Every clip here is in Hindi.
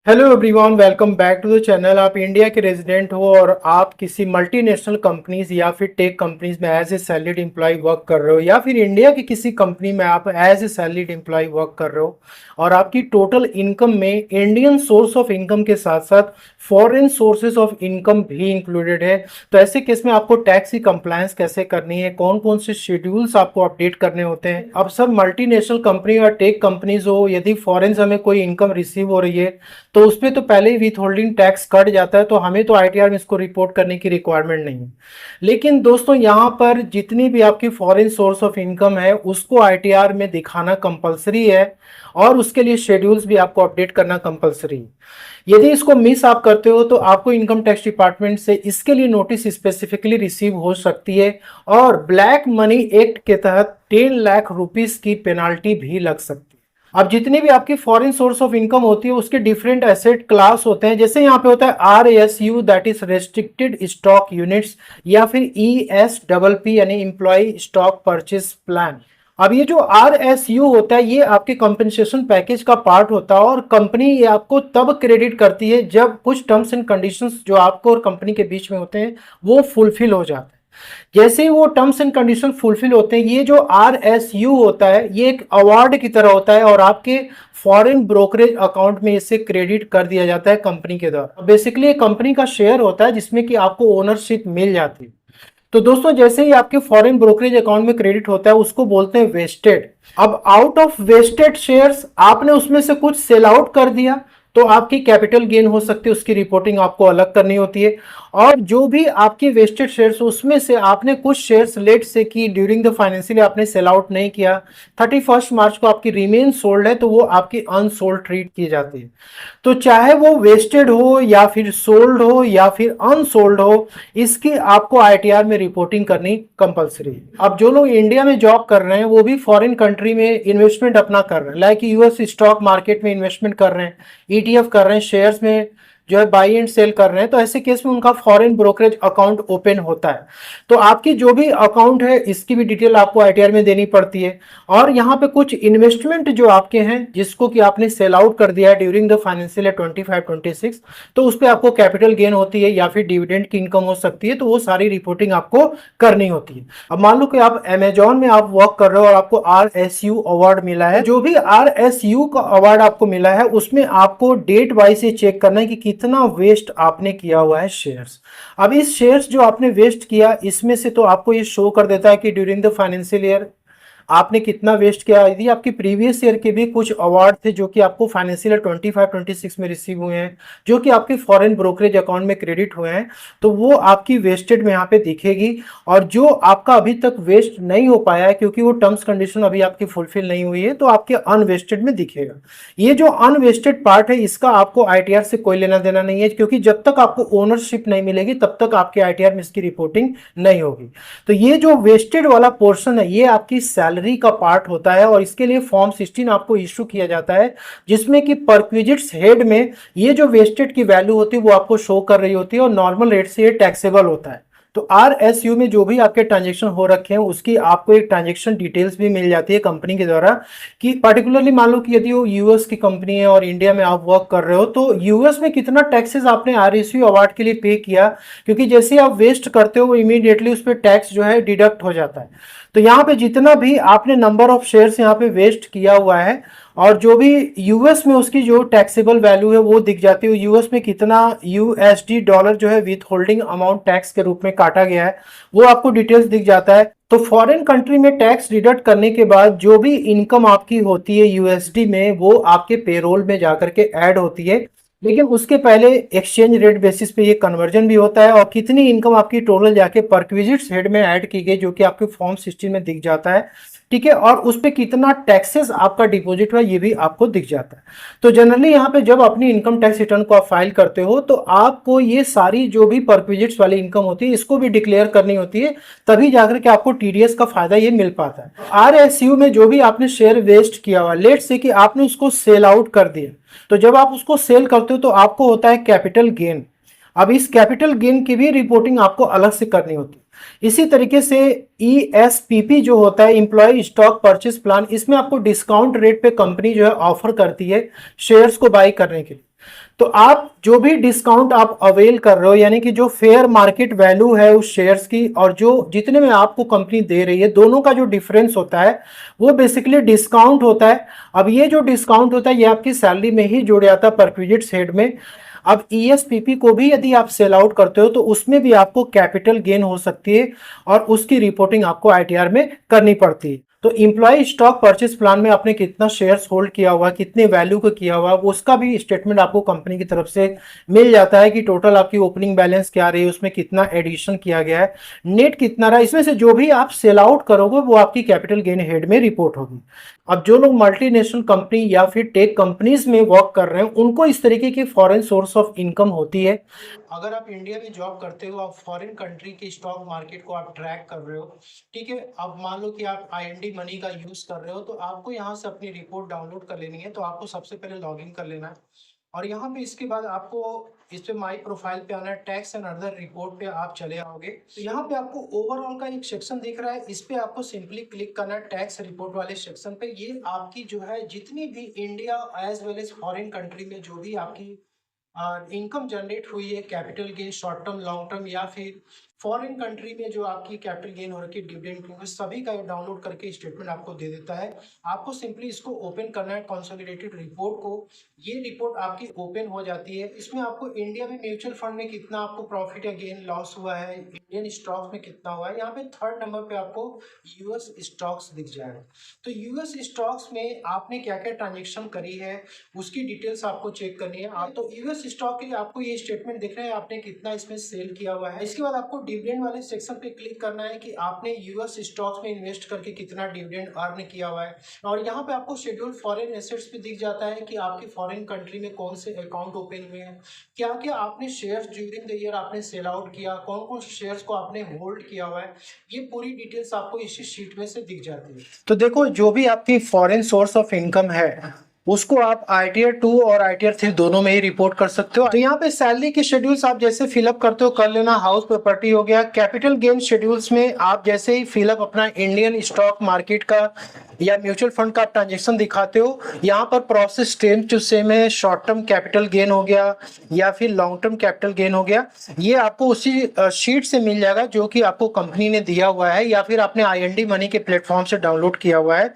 Hello everyone, welcome back to the channel. आप इंडिया के रेजिडेंट हो और आप किसी मल्टीनेशनल कंपनीज या फिर टेक कंपनीज में as a salaried employee work कर रहे हो, या फिर इंडिया की किसी कंपनी में आप as a salaried employee work कर रहे हो और आपकी टोटल इनकम में इंडियन सोर्स ऑफ इनकम के साथ साथ फॉरेन सोर्सेज ऑफ इनकम भी इंक्लूडेड है। तो ऐसे केस में आपको टैक्स की कंप्लायंस कैसे करनी है, कौन कौन से शेड्यूल्स आपको अपडेट करने होते हैं। अब सर, मल्टीनेशनल कंपनी या टेक कंपनीज हो, यदि फॉरेन से हमें कोई इनकम रिसीव हो रही है तो उस पर तो पहले ही विथ होल्डिंग टैक्स कट जाता है, तो हमें तो आईटीआर में इसको रिपोर्ट करने की रिक्वायरमेंट नहीं है। लेकिन दोस्तों, यहाँ पर जितनी भी आपकी फॉरेन सोर्स ऑफ इनकम है उसको आईटीआर में दिखाना कंपलसरी है और उसके लिए शेड्यूल्स भी आपको अपडेट करना कंपलसरी है। यदि इसको मिस आप करते हो तो आपको इनकम टैक्स डिपार्टमेंट से इसके लिए नोटिस स्पेसिफिकली रिसीव हो सकती है और ब्लैक मनी एक्ट के तहत 10 लाख रुपीस की पेनाल्टी भी लग सकती है। अब जितनी भी आपकी फॉरेन सोर्स ऑफ इनकम होती है उसके डिफरेंट एसेट क्लास होते हैं। जैसे यहाँ पे होता है RSU, that is restricted stock units, या फिर ESPP यानी एम्प्लॉय स्टॉक परचेज प्लान। अब ये जो RSU होता है ये आपके कंपनसेशन पैकेज का पार्ट होता है और कंपनी ये आपको तब क्रेडिट करती है जब कुछ टर्म्स एंड कंडीशंस जो आपको और कंपनी के बीच में होते हैं वो फुलफिल हो जाते हैं। जैसे ही वो टर्म्स एंड कंडीशन फुलफिल होते हैं, ये जो RSU होता है ये एक अवार्ड की तरह होता है और आपके फॉरेन ब्रोकरेज अकाउंट में इसे क्रेडिट कर दिया जाता है कंपनी के द्वारा। बेसिकली कंपनी का शेयर होता है जिसमें कि आपको ओनरशिप मिल जाती है। तो दोस्तों, जैसे ही आपके फॉरेन ब्रोकरेज अकाउंट में क्रेडिट होता है उसको बोलते हैं वेस्टेड। अब आउट ऑफ वेस्टेड शेयर्स आपने उसमें से कुछ सेल आउट कर दिया तो आपकी कैपिटल गेन हो सकती है, उसकी रिपोर्टिंग आपको अलग करनी होती है। और जो भी आपकी वेस्टेड शेयर्स उसमें से आपने कुछ शेयर्स लेट से की ड्यूरिंग द फाइनेंशियल आपने सेल आउट नहीं किया, 31 मार्च को आपकी रिमेन सोल्ड है तो वो आपकी अनसोल्ड ट्रीट की जाती है। तो चाहे वो वेस्टेड हो या फिर सोल्ड हो या फिर अनसोल्ड हो, इसकी आपको आईटीआर में रिपोर्टिंग करनी कंपलसरी है। अब जो लोग इंडिया में जॉब कर रहे हैं वो भी फॉरेन कंट्री में इन्वेस्टमेंट अपना कर रहे हैं, लाइक यूएस स्टॉक मार्केट में इन्वेस्टमेंट कर रहे हैं, ETF कर रहे हैं, शेयर्स में जो है बाई एंड सेल कर रहे हैं, तो ऐसे केस में उनका फॉरेन ब्रोकरेज अकाउंट ओपन होता है। तो आपकी जो भी अकाउंट है इसकी भी डिटेल आपको आईटीआर में देनी पड़ती है। और यहाँ पे कुछ इन्वेस्टमेंट जो आपके हैं जिसको कि आपने सेल आउट कर दिया है ड्यूरिंग द फाइनेंशियल ईयर 25-26, तो उस पर आपको कैपिटल गेन होती है या फिर डिविडेंड की इनकम हो सकती है, तो वो सारी रिपोर्टिंग आपको करनी होती है। अब मान लो कि आप अमेजॉन में आप वर्क कर रहे हो और आपको RSU अवार्ड मिला है। जो भी RSU का अवार्ड आपको मिला है उसमें आपको डेट वाइज से चेक करना है कि कितना वेस्ट आपने किया हुआ है शेयर्स। अब इस शेयर्स जो आपने वेस्ट किया इसमें से तो आपको ये शो कर देता है कि ड्यूरिंग द फाइनेंशियल ईयर आपने कितना वेस्ट किया। यदि आपकी प्रीवियस ईयर के भी कुछ अवार्ड थे जो कि आपको फाइनेंशियल ईयर 25-26 में रिसीव हुए हैं, जो कि आपके फॉरेन ब्रोकरेज अकाउंट में क्रेडिट हुए हैं, तो वो आपकी वेस्टेड में यहाँ पे दिखेगी। और जो आपका अभी तक वेस्ट नहीं हो पाया है क्योंकि वो टर्म्स कंडीशन अभी आपकी फुलफिल नहीं हुई है, तो आपके अनवेस्टेड में दिखेगा। ये जो अनवेस्टेड पार्ट है इसका आपको आईटीआर से कोई लेना देना नहीं है, क्योंकि जब तक आपको ओनरशिप नहीं मिलेगी तब तक आपके आईटीआर में इसकी रिपोर्टिंग नहीं होगी। तो ये जो वेस्टेड वाला पोर्शन है ये आपकी सैलरी का पार्ट होता है और इसके लिए फॉर्म 16 आपको इश्यू किया जाता है, जिसमें कि परक्विजिट्स हेड में ये जो वेस्टेड की वैल्यू होती है वो आपको शो कर रही होती है और नॉर्मल रेट से ये टैक्सेबल होता है। तो RSU में जो भी आपके ट्रांजेक्शन हो रखे हैं उसकी आपको एक ट्रांजेक्शन डिटेल्स भी मिल जाती है कंपनी के द्वारा, कि पर्टिकुलरली मान लो कि यदि वो यूएस की कंपनी है और इंडिया में आप वर्क कर रहे हो तो यूएस में कितना टैक्सेस आपने RSU अवार्ड के लिए पे किया, क्योंकि जैसे आप वेस्ट करते हो इमीडिएटली उस पर टैक्स जो है डिडक्ट हो जाता है। तो यहाँ पे जितना भी आपने नंबर ऑफ शेयर्स यहाँ पे वेस्ट किया हुआ है और जो भी यूएस में उसकी जो टैक्सेबल वैल्यू है वो दिख जाती है। यूएस में कितना USD डॉलर जो है विथ होल्डिंग अमाउंट टैक्स के रूप में काटा गया है वो आपको डिटेल्स दिख जाता है। तो फॉरेन कंट्री में टैक्स डिडक्ट करने के बाद जो भी इनकम आपकी होती है USD में वो आपके पेरोल में जाकर के ऐड होती है, लेकिन उसके पहले एक्सचेंज रेट बेसिस पे ये कन्वर्जन भी होता है और कितनी इनकम आपकी टोटल जाके परक्विजिट्स हेड में ऐड की गई जो कि आपके फॉर्म 16 में दिख जाता है, ठीक है, और उस पे कितना टैक्सेस आपका डिपॉजिट हुआ ये भी आपको दिख जाता है। तो जनरली यहाँ पे जब अपनी इनकम टैक्स रिटर्न को आप फाइल करते हो तो आपको ये सारी जो भी परक्विजिट्स वाली इनकम होती है इसको भी डिक्लेयर करनी होती है, तभी जाकर के आपको TDS का फायदा ये मिल पाता है। RSU में जो भी आपने शेयर वेस्ट किया हुआ, लेट से कि आपने उसको सेल आउट कर दिया, तो जब आप उसको सेल करते हो तो आपको होता है कैपिटल गेन। अब इस कैपिटल गेन की भी रिपोर्टिंग आपको अलग से करनी होती है। इसी तरीके से ESPP जो होता है एम्प्लॉय स्टॉक परचेस प्लान, इसमें आपको डिस्काउंट रेट पे कंपनी जो है ऑफर करती है शेयर्स को बाई करने के लिए। तो आप जो भी डिस्काउंट आप अवेल कर रहे हो, यानी कि जो फेयर मार्केट वैल्यू है उस शेयर्स की और जो जितने में आपको कंपनी दे रही है, दोनों का जो डिफरेंस होता है वो बेसिकली डिस्काउंट होता है। अब ये जो डिस्काउंट होता है ये आपकी सैलरी में ही जुड़ जाता है परक्विजिट हेड में। अब ईएसपीपी को भी यदि आप सेल आउट करते हो तो उसमें भी आपको कैपिटल गेन हो सकती है और उसकी रिपोर्टिंग आपको आईटीआर में करनी पड़ती है। तो इम्प्लॉय स्टॉक परचेज प्लान में आपने कितना शेयर्स होल्ड किया हुआ, कितने वैल्यू को किया हुआ, वो उसका भी स्टेटमेंट आपको कंपनी की तरफ से मिल जाता है कि टोटल आपकी ओपनिंग बैलेंस क्या रही है, उसमें कितना एडिशन किया गया है, नेट कितना रहा। इसमें से जो भी आप सेल आउट करोगे वो आपकी कैपिटल गेन हेड में रिपोर्ट होगी। अब जो लोग मल्टीनेशनल कंपनी या फिर टेक कंपनीज में वर्क कर रहे हैं उनको इस तरीके की फॉरेन सोर्स ऑफ इनकम होती है। अगर आप इंडिया में जॉब करते हो, आप फॉरेन कंट्री के स्टॉक मार्केट को आप ट्रैक कर रहे हो, ठीक है। अब मान लो कि आप आईएनडी मनी का यूज कर रहे हो, तो आपको यहाँ से अपनी रिपोर्ट डाउनलोड कर लेनी है। तो आपको सबसे पहले लॉग इन कर लेना है और यहाँ पे इसके बाद आपको इस पे माई प्रोफाइल पे आना है, टैक्स एंड अदर रिपोर्ट पे आप चले आओगे। तो यहाँ पे आपको ओवरऑल का एक सेक्शन दिख रहा है, इस पे आपको सिंपली क्लिक करना है टैक्स रिपोर्ट वाले सेक्शन पे। ये आपकी जो है जितनी भी India as well as foreign country में जो भी आपकी इनकम जनरेट हुई है, capital gain short term long term या फिर फॉरेन कंट्री में जो आपकी कैपिटल गेन हो रखी है डिविडेंड, सभी का डाउनलोड करके स्टेटमेंट आपको दे देता है। आपको सिंपली इसको ओपन करना है कंसोलिडेटेड रिपोर्ट को। ये रिपोर्ट आपकी ओपन हो जाती है। इसमें आपको इंडिया में म्यूचुअल फंड में कितना आपको प्रॉफिट या गेन लॉस हुआ है, इंडियन स्टॉक्स में कितना हुआ है। यहाँ पे थर्ड नंबर पे आपको यूएस स्टॉक्स दिख जाएगा। तो यूएस स्टॉक्स में आपने क्या क्या ट्रांजेक्शन करी है उसकी डिटेल्स आपको चेक करनी है। आप तो यूएस स्टॉक के लिए आपको ये स्टेटमेंट दिख रहा है आपने कितना इसमें सेल किया हुआ है। इसके बाद आपको डिविडेंड वाले सेक्शन पे क्लिक करना है कि आपने यूएस स्टॉक्स में इन्वेस्ट करके कितना डिविडेंड अर्न किया हुआ है। और यहाँ पे आपको शेड्यूल फॉरेन एसेट्स पे दिख जाता है कि आपके फॉरेन कंट्री में कौन से अकाउंट ओपन हुए हैं, क्या क्या आपने शेयर्स ड्यूरिंग द ईयर आपने सेल आउट किया, कौन कौन से शेयर्स को आपने होल्ड किया हुआ है। ये पूरी डिटेल्स आपको इसी शीट में से दिख जाती है। तो देखो जो भी आपकी फॉरेन सोर्स ऑफ इनकम है उसको आप आईटीआर 2 और आईटीआर 3 दोनों में ही रिपोर्ट कर सकते हो। तो यहाँ पे सैलरी के शेड्यूल्स आप जैसे फिलअप करते हो कर लेना। हाउस प्रॉपर्टी हो गया। कैपिटल गेन शेड्यूल्स में आप जैसे ही फिलअप अपना इंडियन स्टॉक मार्केट का या म्यूचुअल फंड का ट्रांजेक्शन दिखाते हो, यहाँ पर प्रोसेस सेम टू सेम है। शॉर्ट टर्म कैपिटल गेन हो गया या फिर लॉन्ग टर्म कैपिटल गेन हो गया, ये आपको उसी शीट से मिल जाएगा जो कि आपको कंपनी ने दिया हुआ है या फिर आपने आईएनडी मनी के प्लेटफॉर्म से डाउनलोड किया हुआ है।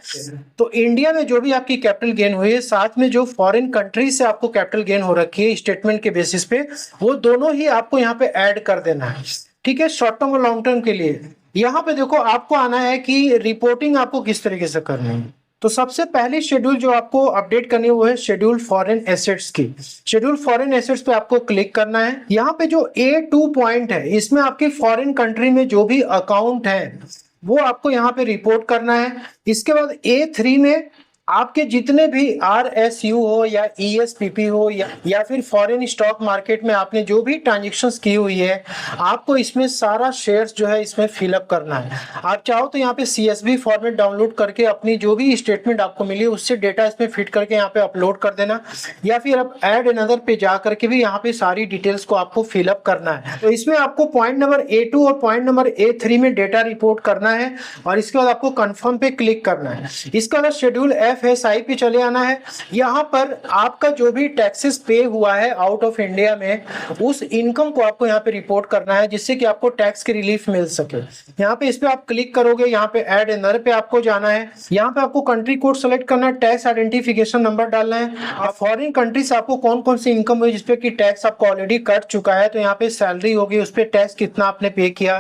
तो इंडिया में जो भी आपकी कैपिटल गेन हुई है, साथ में जो फॉरेन कंट्री से आपको कैपिटल गेन हो रखी है स्टेटमेंट के बेसिस पे, वो दोनों ही आपको यहाँ पे ऐड कर देना है, ठीक है। शॉर्ट टर्म और लॉन्ग टर्म के लिए यहाँ पे देखो आपको आना है कि रिपोर्टिंग आपको किस तरीके से करनी है। तो सबसे पहली शेड्यूल जो आपको अपडेट करनी है वो है शेड्यूल फॉरेन एसेट्स की। शेड्यूल फॉरेन एसेट्स पे आपको क्लिक करना है। यहाँ पे जो A2 पॉइंट है इसमें आपके फॉरेन कंट्री में जो भी अकाउंट है वो आपको यहाँ पे रिपोर्ट करना है। इसके बाद A3 में आपके जितने भी RSU हो या ESPP हो या फिर फॉरेन स्टॉक मार्केट में आपने जो भी ट्रांजेक्शन्स की हुई है, आपको इसमें सारा शेयर्स जो है इसमें फिलअप करना है। आप चाहो तो यहाँ पे CSV फॉर्मेट डाउनलोड करके अपनी जो भी स्टेटमेंट आपको मिली उससे डेटा इसमें फिट करके यहाँ पे अपलोड कर देना, या फिर आप ऐड अनदर पे जा करके भी यहाँ पे सारी डिटेल्स को आपको फिलअप करना है। तो इसमें आपको पॉइंट नंबर A2 और पॉइंट नंबर A3 में डेटा रिपोर्ट करना है और इसके बाद आपको कंफर्म पे क्लिक करना है। इसके बाद शेड्यूल FSI पे चले आना है। यहाँ पर आपका जो भी टैक्सेस पे हुआ है आउट ऑफ इंडिया में, उस इनकम को आपको यहाँ पे रिपोर्ट करना है जिससे कि आपको टैक्स की रिलीफ मिल सके। यहाँ पे इस पे आप क्लिक करोगे, यहाँ पे ऐड अनदर पे आपको जाना है। यहाँ पे आपको कंट्री कोड सेलेक्ट करना है, टैक्स आइडेंटिफिकेशन नंबर डालना है। आप फॉरेन कंट्री से आपको कौन कौन सी इनकम हुई जिसपे कि टैक्स आपको ऑलरेडी कट चुका है, तो यहाँ पे सैलरी होगी, उस पर टैक्स कितना आपने पे किया,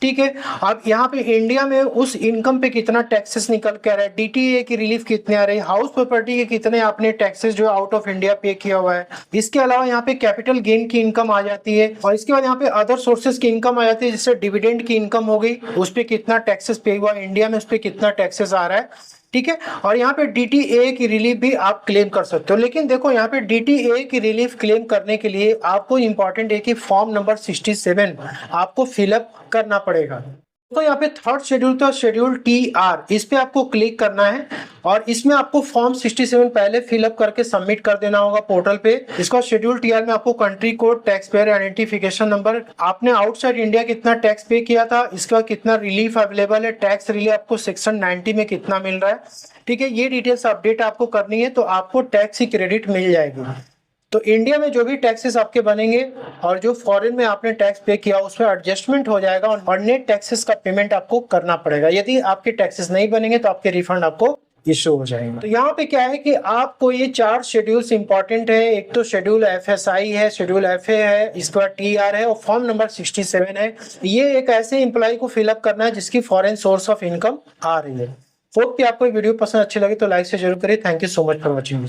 ठीक है। अब यहाँ पे इंडिया में उस इनकम पे कितना टैक्सेस निकल के आ रहा है, DTA की रिलीफ कितने आ रही है, हाउस प्रॉपर्टी के कितने आपने टैक्सेस जो आउट ऑफ इंडिया पे किया हुआ है। इसके अलावा यहाँ पे कैपिटल गेन की इनकम आ जाती है और इसके बाद यहाँ पे अदर सोर्सेज की इनकम आ जाती है, जैसे डिविडेंड की इनकम हो गई, उस पर कितना टैक्सेस पे हुआ इंडिया में, उस पर कितना टैक्सेस आ रहा है, ठीक है। और यहाँ पे DTA की रिलीफ भी आप क्लेम कर सकते हो। लेकिन देखो यहाँ पे DTA की रिलीफ क्लेम करने के लिए आपको इंपॉर्टेंट है कि फॉर्म नंबर 67 आपको फिलअप करना पड़ेगा। तो यहाँ पे थर्ड शेड्यूल था शेड्यूल TR, इस पे आपको क्लिक करना है और इसमें आपको फॉर्म 67 पहले फिलअप करके सबमिट कर देना होगा पोर्टल पे। इसका शेड्यूल TR में आपको country code, tax payer identification number, आपने आउटसाइड इंडिया कितना टैक्स पे किया था, इसके बाद कितना रिलीफ अवेलेबल है, टैक्स रिलीफ आपको सेक्शन 90 में कितना मिल रहा है, ठीक है। ये डिटेल्स अपडेट आपको करनी है तो आपको टैक्स की क्रेडिट मिल जाएगी। तो इंडिया में जो भी टैक्सेस आपके बनेंगे और जो फॉरेन में आपने टैक्स पे किया उसमें एडजस्टमेंट हो जाएगा और नेट टैक्सेस का पेमेंट आपको करना पड़ेगा। यदि आपके टैक्सेस नहीं बनेंगे तो आपके रिफंड आपको इशू हो जाएंगे। तो यहाँ पे क्या है कि आपको ये 4 शेड्यूल्स इंपॉर्टेंट है। एक तो शेड्यूल एफएसआई है, शेड्यूल एफए है, इसके बाद टीआर है और फॉर्म नंबर 67 है। ये एक ऐसे एम्प्लॉय को फिलअप करना है जिसकी फॉरेन सोर्स ऑफ इनकम आ रही है। होप कि आपको वीडियो पसंद अच्छी लगी तो लाइक से जरूर करिए। Thank you so much for watching.